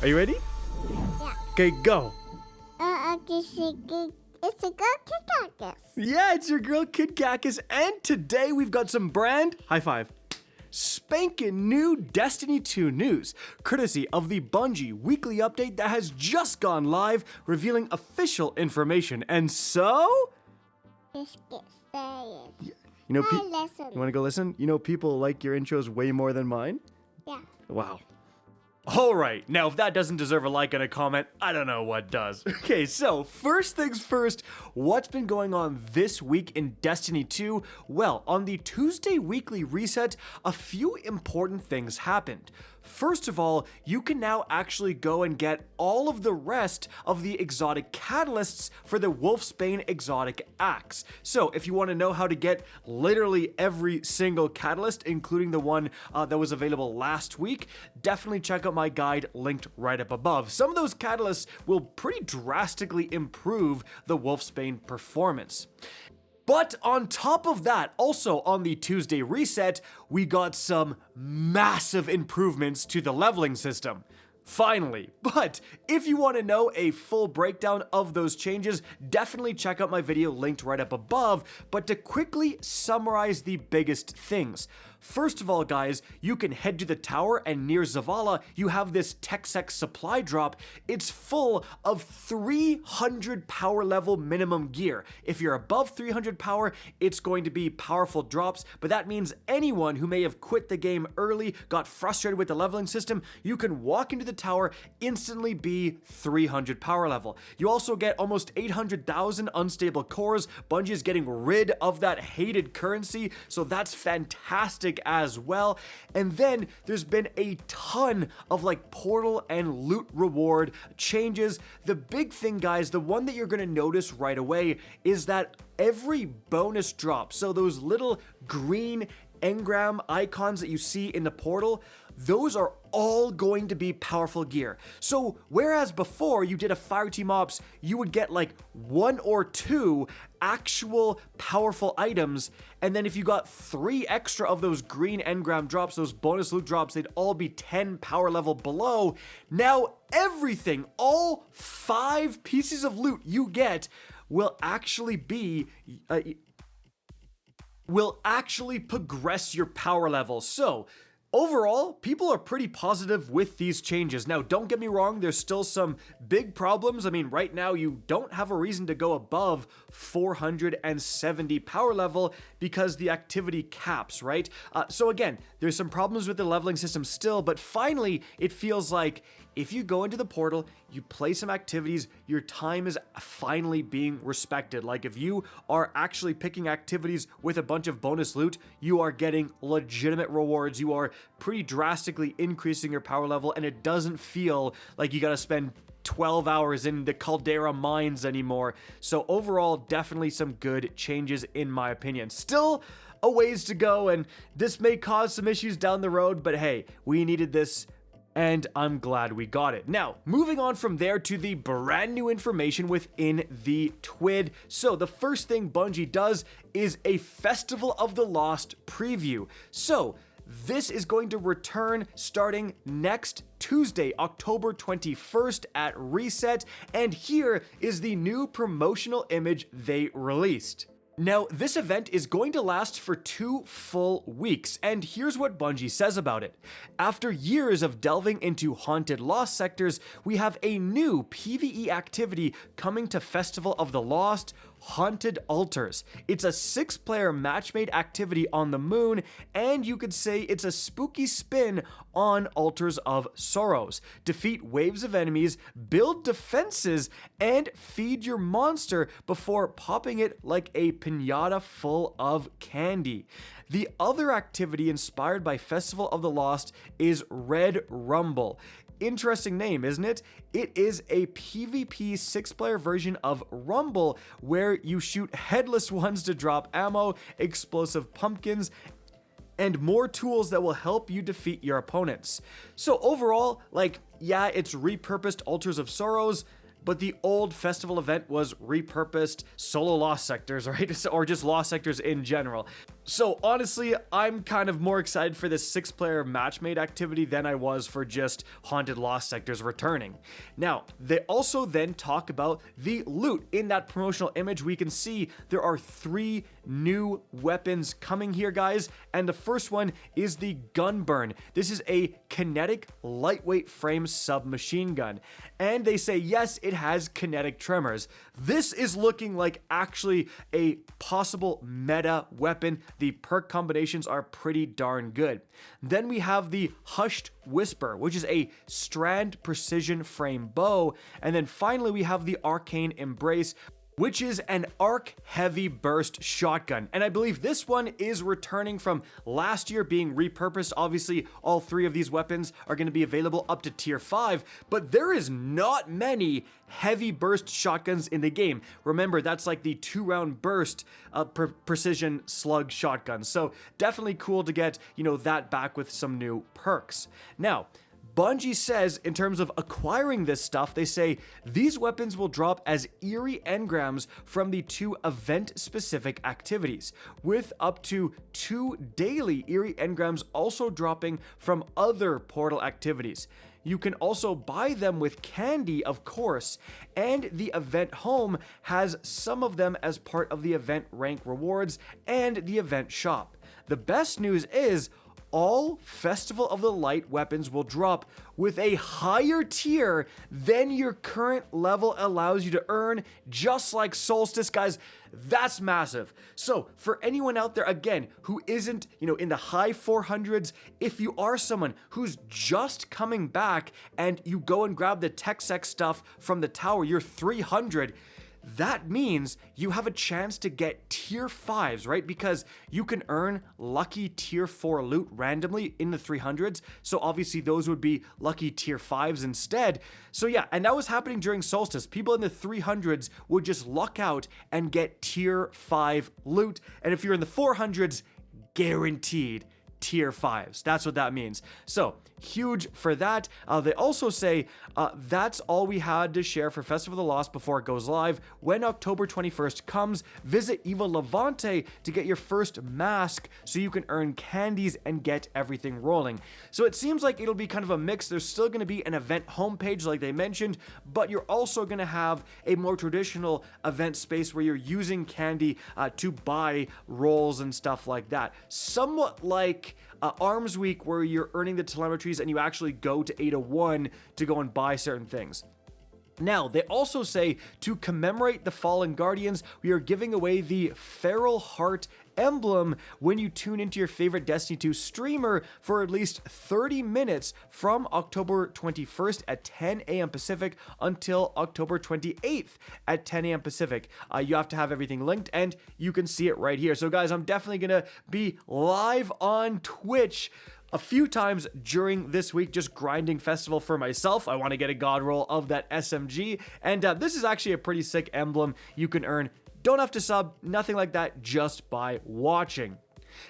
Are you ready? Yeah. Okay, go. It's a girl Kit. Yeah, it's your girl Kid Cactus, and today we've got some high five, spanking new Destiny 2 news, courtesy of the Bungie weekly update that has just gone live, revealing official information. And so, Just get started. you know, Listen. you want to go listen? You know, people like your intros way more than mine. Yeah. Wow. Alright, now if that doesn't deserve a like and a comment, I don't know what does. Okay, so first things first, what's been going on this week in Destiny 2? Well, on the Tuesday weekly reset, a few important things happened. First of all, you can now actually go and get all of the rest of the exotic catalysts for the Wolfsbane exotic axe. So if you want to know how to get literally every single catalyst, including the one that was available last week, definitely check out my guide linked right up above. Some of those catalysts will pretty drastically improve the Wolfsbane performance. But on top of that, also on the Tuesday reset, we got some massive improvements to the leveling system. Finally. But if you want to know a full breakdown of those changes, definitely check out my video linked right up above. But to quickly summarize the biggest things. First of all, guys, you can head to the tower, and near Zavala, you have this TechSec supply drop. It's full of 300 power level minimum gear. If you're above 300 power, it's going to be powerful drops, but that means anyone who may have quit the game early, got frustrated with the leveling system, you can walk into the tower, instantly be 300 power level. You also get almost 800,000 unstable cores. Bungie is getting rid of that hated currency, so that's fantastic as well. And then there's been a ton of like portal and loot reward changes. The big thing, guys, the one that you're going to notice right away is that every bonus drop, so those little green engram icons that you see in the portal, those are all going to be powerful gear. So whereas before you did a fire team ops, you would get like 1 or 2 actual powerful items, and then if you got 3 extra of those green engram drops, those bonus loot drops, they'd all be 10 power level below. Now everything, all 5 pieces of loot you get will actually progress your power level. So overall, people are pretty positive with these changes. Now, don't get me wrong, there's still some big problems. I mean, right now, you don't have a reason to go above 470 power level because the activity caps, right? So again, there's some problems with the leveling system still, but finally, it feels like if you go into the portal, you play some activities, your time is finally being respected. Like if you are actually picking activities with a bunch of bonus loot, you are getting legitimate rewards. You are pretty drastically increasing your power level, and it doesn't feel like you gotta spend 12 hours in the Caldera mines anymore. So overall, definitely some good changes in my opinion. Still a ways to go, and this may cause some issues down the road, but hey, we needed this, and I'm glad we got it. Now, moving on from there to the brand new information within the TWID. So the first thing Bungie does is a Festival of the Lost preview. So this is going to return starting next Tuesday, October 21st at reset, and here is the new promotional image they released. Now, this event is going to last for 2 full weeks, and here's what Bungie says about it. After years of delving into haunted lost sectors, we have a new PvE activity coming to Festival of the Lost, Haunted Altars. It's a 6-player match-made activity on the moon, and you could say it's a spooky spin on Altars of Sorrows. Defeat waves of enemies, build defenses, and feed your monster before popping it like a piñata full of candy. The other activity inspired by Festival of the Lost is Red Rumble. Interesting name, isn't it? It is a PvP 6-player version of Rumble where you shoot headless ones to drop ammo, explosive pumpkins, and more tools that will help you defeat your opponents. So overall, like, yeah, it's repurposed Altars of Sorrows, but the old festival event was repurposed solo lost sectors, right? Or just lost sectors in general. So honestly, I'm kind of more excited for this 6-player matchmade activity than I was for just Haunted Lost Sectors returning. Now, they also then talk about the loot. In that promotional image, we can see there are 3 new weapons coming here, guys, and the first one is the Gunburn. This is a kinetic lightweight frame submachine gun, and they say yes, it has kinetic tremors. This is looking like actually a possible meta weapon. The perk combinations are pretty darn good. Then we have the Hushed Whisper, which is a strand precision frame bow, and then finally we have the Arcane Embrace, which is an arc heavy burst shotgun. And I believe this one is returning from last year, being repurposed. Obviously, all 3 of these weapons are going to be available up to tier 5, but there is not many heavy burst shotguns in the game. Remember, that's like the 2-round burst precision slug shotgun. So definitely cool to get, that back with some new perks. Now, Bungie says, in terms of acquiring this stuff, they say these weapons will drop as eerie engrams from the 2 event-specific activities, with up to 2 daily eerie engrams also dropping from other portal activities. You can also buy them with candy, of course, and the event home has some of them as part of the event rank rewards and the event shop. The best news is, all Festival of the Light weapons will drop with a higher tier than your current level allows you to earn, just like Solstice, guys. That's massive. So for anyone out there, again, who isn't, in the high 400s, if you are someone who's just coming back and you go and grab the TechSec stuff from the tower, you're 300, that means you have a chance to get tier 5s, right? Because you can earn lucky tier 4 loot randomly in the 300s. So obviously those would be lucky tier 5s instead. So yeah, and that was happening during Solstice. People in the 300s would just luck out and get tier 5 loot. And if you're in the 400s, guaranteed tier 5s. That's what that means. So huge for that. They also say that's all we had to share for Festival of the Lost before it goes live. When October 21st comes, visit Eva Levante to get your first mask so you can earn candies and get everything rolling. So it seems like it'll be kind of a mix. There's still going to be an event homepage like they mentioned, but you're also going to have a more traditional event space where you're using candy to buy rolls and stuff like that. Somewhat like Arms Week, where you're earning the telemetries and you actually go to 801 to go and buy certain things. Now, they also say to commemorate the fallen Guardians, we are giving away the Feral Heart emblem when you tune into your favorite Destiny 2 streamer for at least 30 minutes from October 21st at 10 a.m. Pacific until October 28th at 10 a.m. Pacific. You have to have everything linked and you can see it right here. So guys, I'm definitely going to be live on Twitch a few times during this week, just grinding Festival for myself. I want to get a god roll of that SMG, and this is actually a pretty sick emblem you can earn. Don't have to sub, nothing like that, just by watching.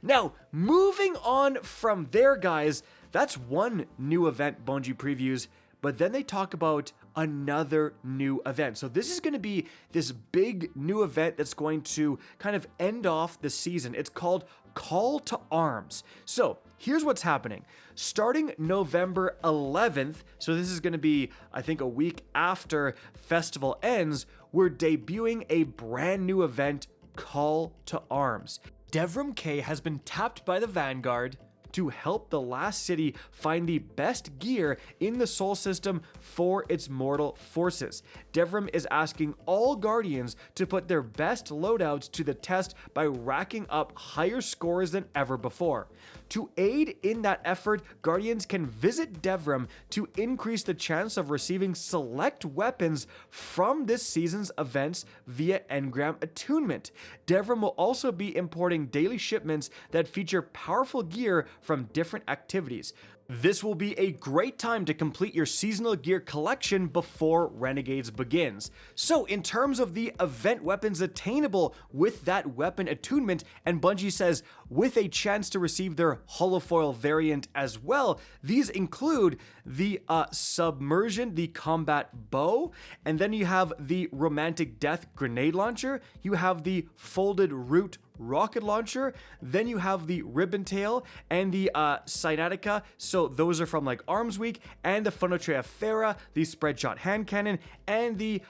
Now, moving on from there, guys, that's one new event Bungie previews, but then they talk about another new event. So this is going to be this big new event that's going to kind of end off the season. It's called Call to Arms. So here's what's happening. Starting November 11th, so this is going to be, I think, a week after Festival ends, we're debuting a brand new event, Call to Arms. Devrim K has been tapped by the Vanguard to help the last city find the best gear in the Sol system for its mortal forces. Devrim is asking all Guardians to put their best loadouts to the test by racking up higher scores than ever before. To aid in that effort, Guardians can visit Devrim to increase the chance of receiving select weapons from this season's events via engram attunement. Devrim will also be importing daily shipments that feature powerful gear from different activities. This will be a great time to complete your seasonal gear collection before Renegades begins. So in terms of the event weapons attainable with that weapon attunement, and Bungie says with a chance to receive their holofoil variant as well, these include the Submersion, the combat bow, and then you have the Romantic Death grenade launcher, you have the Folded Root rocket launcher. Then you have the ribbon tail and the Cynatica. So those are from like Arms Week, and the Phonotreafera, the spread shot hand cannon, and the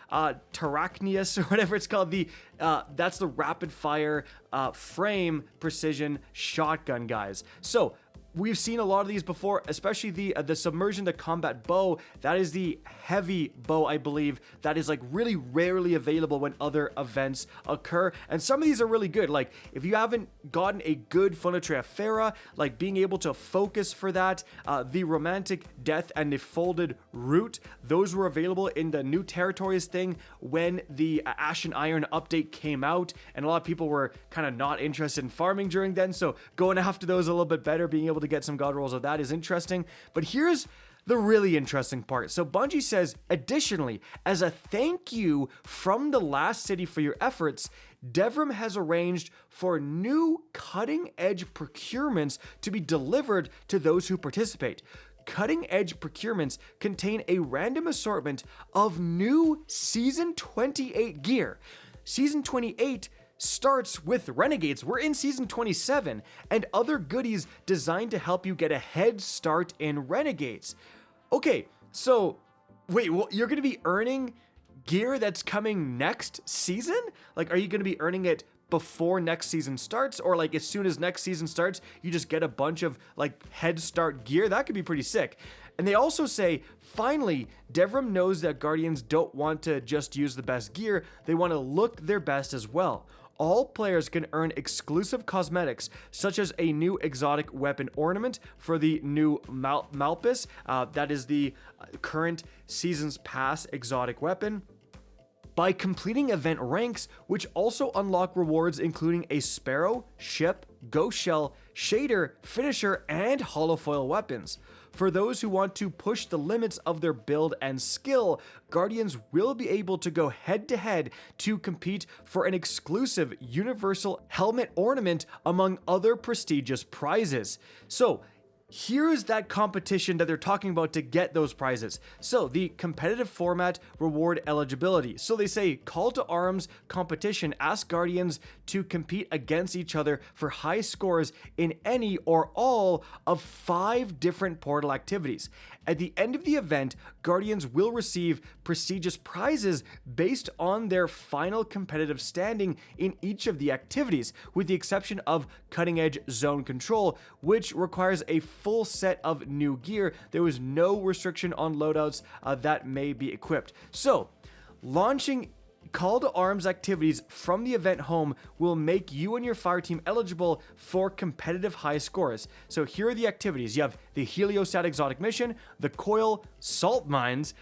Terracnius or whatever it's called. That's the rapid fire frame precision shotgun, guys. So we've seen a lot of these before, especially the submersion to combat bow. That is the heavy bow, I believe, that is like really rarely available when other events occur. And some of these are really good. Like if you haven't gotten a good Phonotreafera, like being able to focus for that, the Romantic Death and the Folded Root, those were available in the New Territories thing when the Ashen Iron update came out, and a lot of people were kind of not interested in farming during then. So going after those a little bit better, being able to get some god rolls of that is interesting. But here's the really interesting part. So Bungie says, additionally, as a thank you from the last city for your efforts, Devrim has arranged for new cutting-edge procurements to be delivered to those who participate. Cutting-edge procurements contain a random assortment of new Season 28 gear. Season 28 starts with Renegades. We're in Season 27, and other goodies designed to help you get a head start in Renegades. Okay, so wait, well, you're going to be earning gear that's coming next season? Like, are you going to be earning it before next season starts, or like as soon as next season starts, you just get a bunch of like head start gear? That could be pretty sick. And they also say, finally, Devrim knows that Guardians don't want to just use the best gear, they want to look their best as well. All players can earn exclusive cosmetics, such as a new exotic weapon ornament for the new Malpus. That is the current Season's Pass exotic weapon, by completing event ranks, which also unlock rewards including a Sparrow, Ship, Ghost Shell, Shader, Finisher, and Holofoil weapons. For those who want to push the limits of their build and skill, Guardians will be able to go head-to-head to compete for an exclusive Universal Helmet Ornament among other prestigious prizes. So, here's that competition that they're talking about to get those prizes. So the competitive format reward eligibility. So they say call to arms competition asks Guardians to compete against each other for high scores in any or all of 5 different portal activities. At the end of the event, Guardians will receive prestigious prizes based on their final competitive standing in each of the activities, with the exception of Cutting Edge Zone Control, which requires a full set of new gear. There was no restriction on loadouts that may be equipped. So, launching call to arms activities from the event home will make you and your fire team eligible for competitive high scores. So here are the activities. You have the Heliostat Exotic Mission, the Coil, Salt Mines,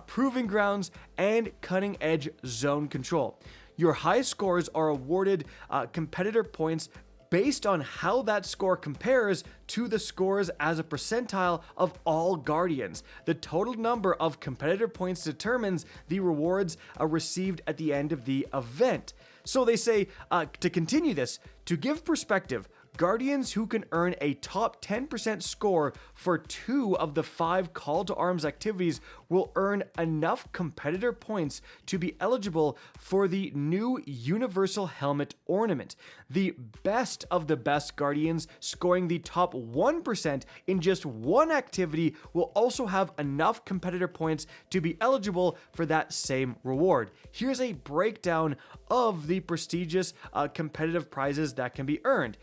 Proving Grounds, and Cutting Edge Zone Control. Your high scores are awarded competitor points based on how that score compares to the scores as a percentile of all Guardians. The total number of competitor points determines the rewards received at the end of the event. So they say, to continue this, to give perspective, Guardians who can earn a top 10% score for 2 of the 5 call to arms activities will earn enough competitor points to be eligible for the new Universal Helmet Ornament. The best of the best Guardians scoring the top 1% in just one activity will also have enough competitor points to be eligible for that same reward. Here's a breakdown of the prestigious competitive prizes that can be earned.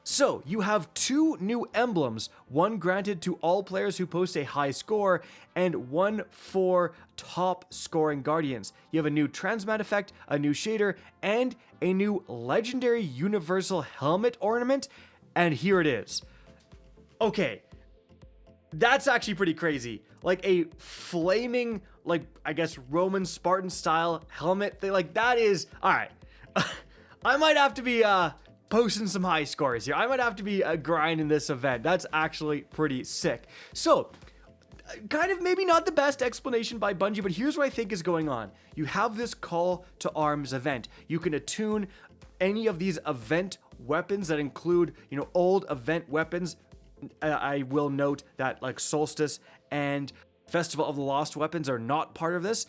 So, you have 2 new emblems, one granted to all players who post a high score, and one for top scoring Guardians. You have a new Transmat effect, a new shader, and a new legendary Universal Helmet Ornament, and here it is. Okay, that's actually pretty crazy. Like a flaming, like, I guess Roman Spartan style helmet thing, like that is, alright. I might have to be, posting some high scores here. I might have to be grinding this event. That's actually pretty sick. So, kind of maybe not the best explanation by Bungie, but here's what I think is going on. You have this call to arms event. You can attune any of these event weapons that include, you know, old event weapons. I will note that like Solstice and Festival of the Lost weapons are not part of this,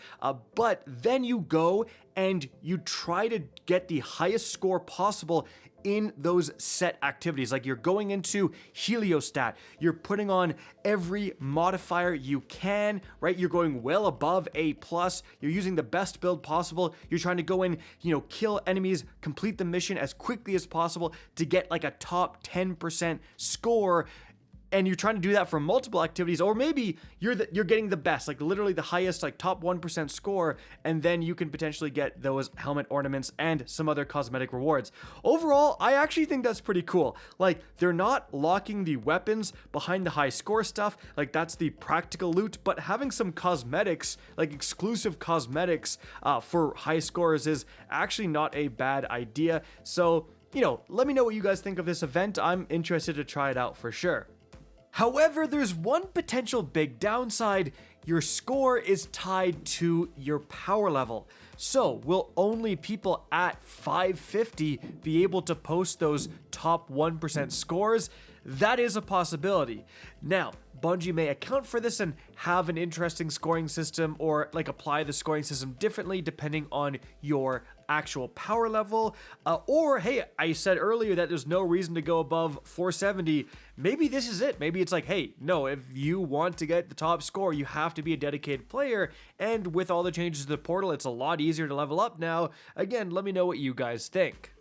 but then you go and you try to get the highest score possible in those set activities. Like you're going into Heliostat, you're putting on every modifier you can, right? You're going well above A+, you're using the best build possible, you're trying to go in, kill enemies, complete the mission as quickly as possible to get like a top 10% score. And you're trying to do that for multiple activities, or maybe you're getting the best, like literally the highest, like top 1% score, and then you can potentially get those helmet ornaments and some other cosmetic rewards. Overall, I actually think that's pretty cool. Like, they're not locking the weapons behind the high score stuff, like that's the practical loot, but having some cosmetics, like exclusive cosmetics for high scores is actually not a bad idea. So, let me know what you guys think of this event. I'm interested to try it out for sure. However, there's one potential big downside. Your score is tied to your power level. So, will only people at 550 be able to post those top 1% scores? That is a possibility. Now, Bungie may account for this and have an interesting scoring system, or like apply the scoring system differently depending on your actual power level. Or, hey, I said earlier that there's no reason to go above 470. Maybe this is it. Maybe it's like, hey, no, if you want to get the top score, you have to be a dedicated player. And with all the changes to the portal, it's a lot easier to level up now. Again, let me know what you guys think.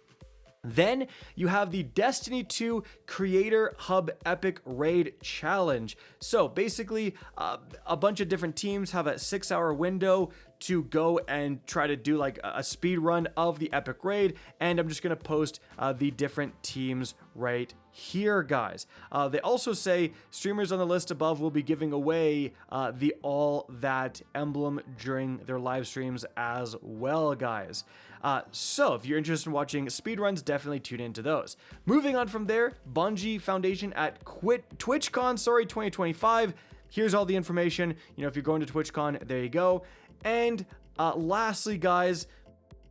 Then you have the Destiny 2 Creator Hub Epic Raid Challenge. So basically, a bunch of different teams have a 6-hour window to go and try to do like a speed run of the epic raid, and I'm just gonna post the different teams right here, guys. They also say streamers on the list above will be giving away the All That emblem during their live streams as well, guys. So if you're interested in watching speedruns, definitely tune into those. Moving on from there, Bungie Foundation at TwitchCon 2025. Here's all the information. If you're going to TwitchCon, there you go. And lastly, guys,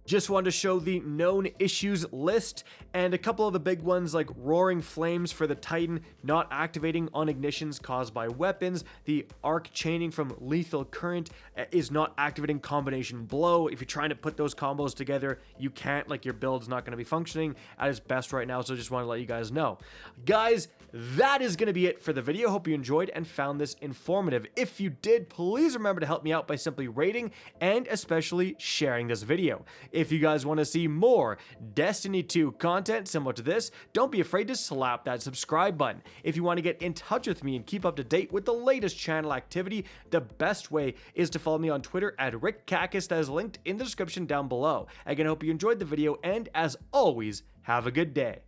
just wanted to show the known issues list, and a couple of the big ones like roaring flames for the Titan not activating on ignitions caused by weapons. The arc chaining from lethal current is not activating combination blow. If you're trying to put those combos together, you can't, like your build's not going to be functioning at its best right now, so just want to let you guys know. Guys, that is going to be it for the video. Hope you enjoyed and found this informative. If you did, please remember to help me out by simply rating and especially sharing this video. If you guys want to see more Destiny 2 content similar to this, don't be afraid to slap that subscribe button. If you want to get in touch with me and keep up to date with the latest channel activity, the best way is to follow me on Twitter at RickCacus, that is linked in the description down below. Again, I hope you enjoyed the video, and as always, have a good day.